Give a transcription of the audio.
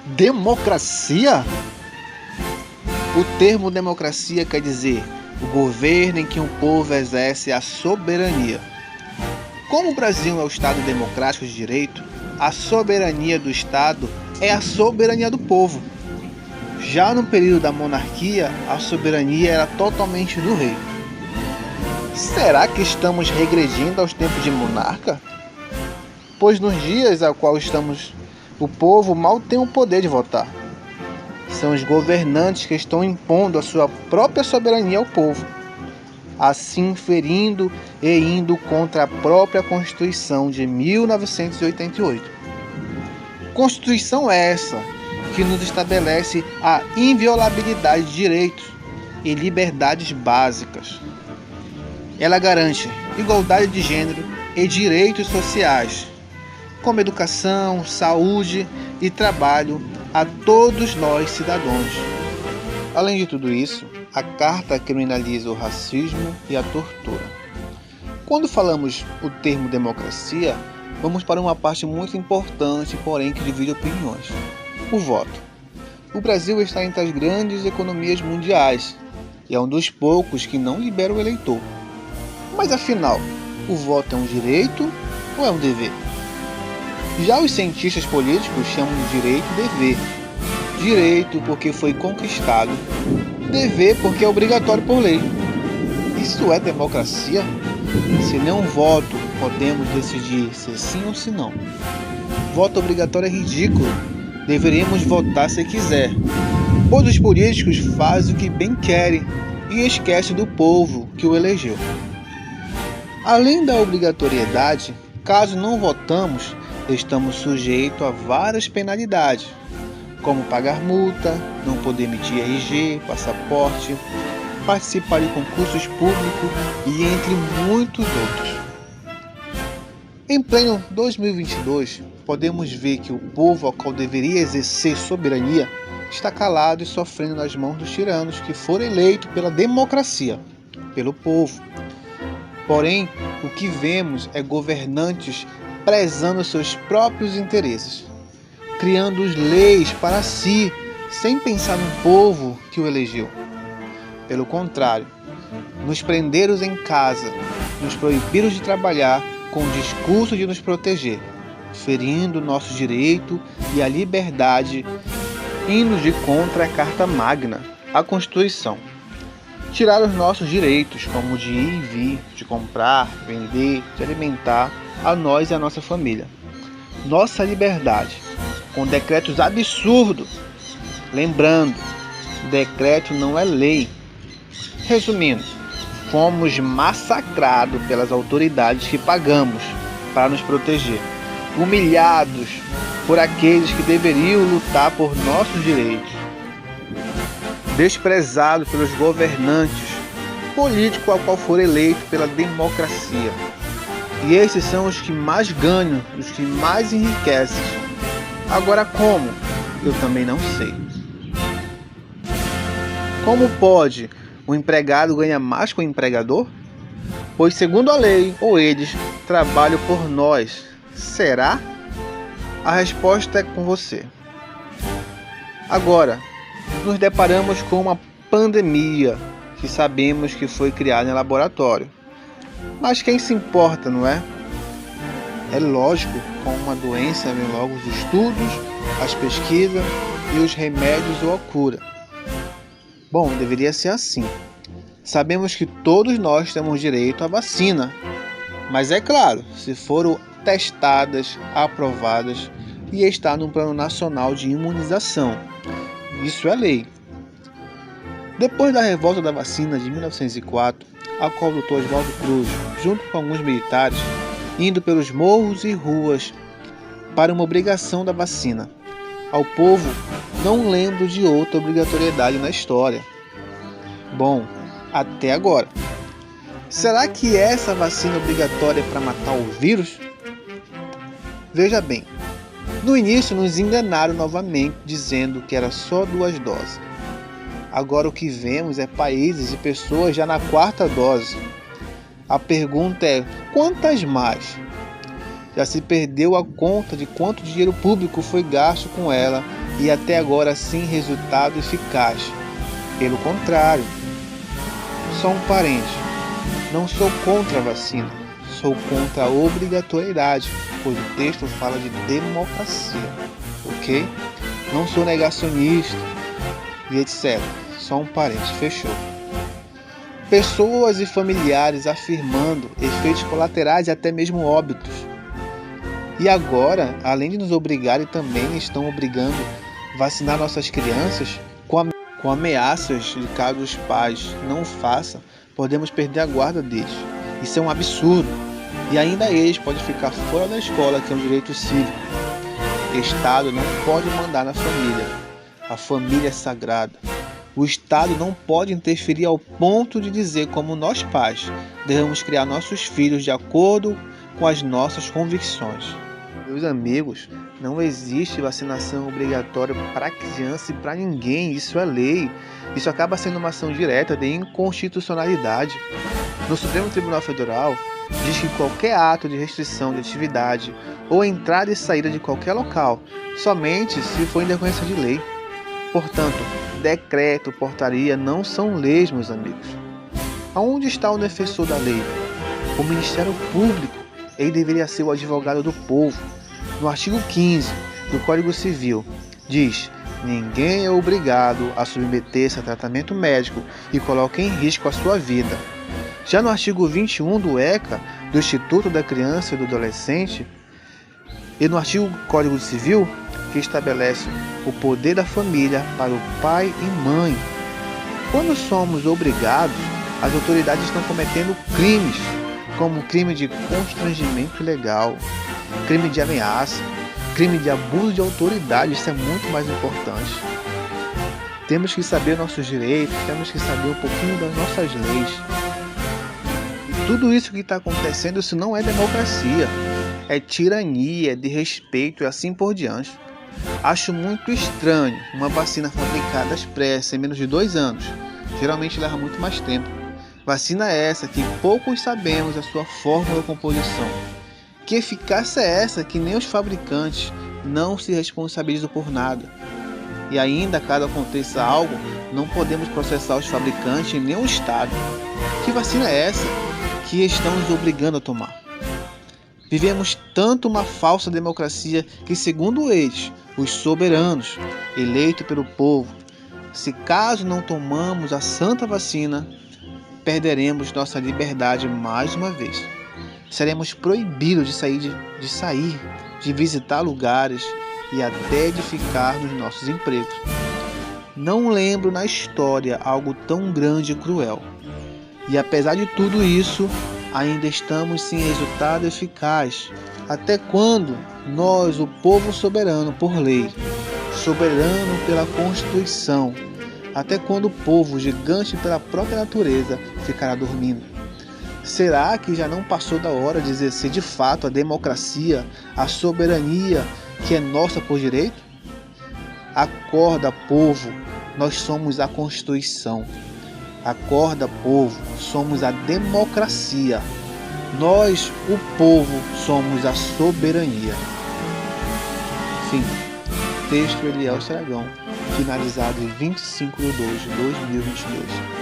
Democracia? O termo democracia quer dizer o governo em que um povo exerce a soberania. Como o Brasil é um Estado democrático de direito, a soberania do Estado é a soberania do povo. Já no período da monarquia, a soberania era totalmente do rei. Será que estamos regredindo aos tempos de monarca? Pois nos dias ao qual estamos, o povo mal tem o poder de votar. São os governantes que estão impondo a sua própria soberania ao povo, assim ferindo e indo contra a própria Constituição de 1988. Constituição essa que nos estabelece a inviolabilidade de direitos e liberdades básicas. Ela garante igualdade de gênero e direitos sociais, como educação, saúde e trabalho a todos nós cidadãos. Além de tudo isso, a Carta criminaliza o racismo e a tortura. Quando falamos o termo democracia, vamos para uma parte muito importante, porém que divide opiniões: o voto. O Brasil está entre as grandes economias mundiais e é um dos poucos que não libera o eleitor. Mas afinal, o voto é um direito ou é um dever? Já os cientistas políticos chamam de direito e dever. Direito porque foi conquistado, dever porque é obrigatório por lei. Isso é democracia? Se não voto, podemos decidir se sim ou se não. Voto obrigatório é ridículo. Deveríamos votar se quiser, pois os políticos fazem o que bem querem e esquecem do povo que o elegeu. Além da obrigatoriedade, caso não votamos, estamos sujeitos a várias penalidades, como pagar multa, não poder emitir RG, passaporte, participar de concursos públicos e entre muitos outros. Em pleno 2022, podemos ver que o povo ao qual deveria exercer soberania está calado e sofrendo nas mãos dos tiranos que foram eleitos pela democracia, pelo povo. Porém, o que vemos é governantes prezando seus próprios interesses, criando leis para si, sem pensar no povo que o elegeu. Pelo contrário, nos prenderam em casa, nos proibiram de trabalhar com o discurso de nos proteger, ferindo nosso direito e a liberdade, indo de contra a Carta Magna, a Constituição. Tiraram os nossos direitos, como de ir e vir, de comprar, vender, de alimentar a nós e a nossa família. Nossa liberdade, com decretos absurdos. Lembrando, decreto não é lei. Resumindo, fomos massacrados pelas autoridades que pagamos para nos proteger, humilhados por aqueles que deveriam lutar por nossos direitos, desprezados pelos governantes políticos ao qual foram eleitos pela democracia. E esses são os que mais ganham, os que mais enriquecem. Agora como? Eu também não sei. Como pode o empregado ganhar mais que o empregador? Pois segundo a lei, ou eles trabalham por nós. Será? A resposta é com você. Agora, nos deparamos com uma pandemia que sabemos que foi criada em laboratório. Mas quem se importa, não é? É lógico, com uma doença vem logo os estudos, as pesquisas e os remédios ou a cura. Bom, deveria ser assim. Sabemos que todos nós temos direito à vacina, mas é claro, se foram testadas, aprovadas e está no Plano Nacional de Imunização. Isso é lei. Depois da revolta da vacina de 1904, a qual o Dr. Oswaldo Cruz, junto com alguns militares, indo pelos morros e ruas para uma obrigação da vacina. Ao povo, não lembro de outra obrigatoriedade na história. Bom, até agora. Será que essa vacina obrigatória é para matar o vírus? Veja bem, no início nos enganaram novamente dizendo que era só 2 doses. Agora o que vemos é países e pessoas já na 4ª dose. A pergunta é, quantas mais? Já se perdeu a conta de quanto dinheiro público foi gasto com ela e até agora sem resultado eficaz. Pelo contrário, só um parente. Não sou contra a vacina, sou contra a obrigatoriedade, pois o texto fala de democracia, ok? Não sou negacionista e etc. Só um parente, fechou. Pessoas e familiares afirmando efeitos colaterais e até mesmo óbitos. E agora, além de nos obrigarem, também estão obrigando a vacinar nossas crianças com ameaças de caso os pais não o façam, podemos perder a guarda deles. Isso é um absurdo. E ainda eles podem ficar fora da escola, que é um direito cívico. O Estado não pode mandar na família. A família é sagrada. O Estado não pode interferir ao ponto de dizer como nós pais devemos criar nossos filhos de acordo com as nossas convicções. Meus amigos, não existe vacinação obrigatória para criança e para ninguém, isso é lei. Isso acaba sendo uma ação direta de inconstitucionalidade. No Supremo Tribunal Federal, diz que qualquer ato de restrição de atividade ou entrada e saída de qualquer local, somente se for em decorrência de lei. Portanto, decreto, portaria não são leis, meus amigos. Aonde está o defensor da lei? O Ministério Público. Ele deveria ser o advogado do povo. No artigo 15 do Código Civil, diz: ninguém é obrigado a submeter-se a tratamento médico e coloca em risco a sua vida. Já no artigo 21 do ECA, do Instituto da Criança e do Adolescente, e no artigo do Código Civil, que estabelece o poder da família para o pai e mãe. Quando somos obrigados, as autoridades estão cometendo crimes, como crime de constrangimento ilegal, crime de ameaça, crime de abuso de autoridade. Isso é muito mais importante. Temos que saber nossos direitos, temos que saber um pouquinho das nossas leis. E tudo isso que está acontecendo, isso não é democracia, é tirania, é desrespeito e assim por diante. Acho muito estranho uma vacina fabricada às pressas em menos de 2 anos. Geralmente leva muito mais tempo. Vacina essa que poucos sabemos a sua fórmula ou composição. Que eficácia é essa que nem os fabricantes não se responsabilizam por nada? E ainda, caso aconteça algo, não podemos processar os fabricantes nem o Estado. Que vacina é essa que estão nos obrigando a tomar? Vivemos tanto uma falsa democracia que, segundo eles, os soberanos, eleitos pelo povo, se caso não tomamos a santa vacina, perderemos nossa liberdade mais uma vez. Seremos proibidos de sair, de visitar lugares e até de ficar nos nossos empregos. Não lembro na história algo tão grande e cruel. E apesar de tudo isso, ainda estamos sem resultado eficaz. Até quando nós, o povo soberano por lei, soberano pela Constituição, até quando o povo, gigante pela própria natureza, ficará dormindo? Será que já não passou da hora de exercer de fato a democracia, a soberania que é nossa por direito? Acorda, povo, nós somos a Constituição. Acorda, povo, somos a democracia. Nós, o povo, somos a soberania. Fim. Texto Eliel Seragão, finalizado em 25 de 2 de 2022.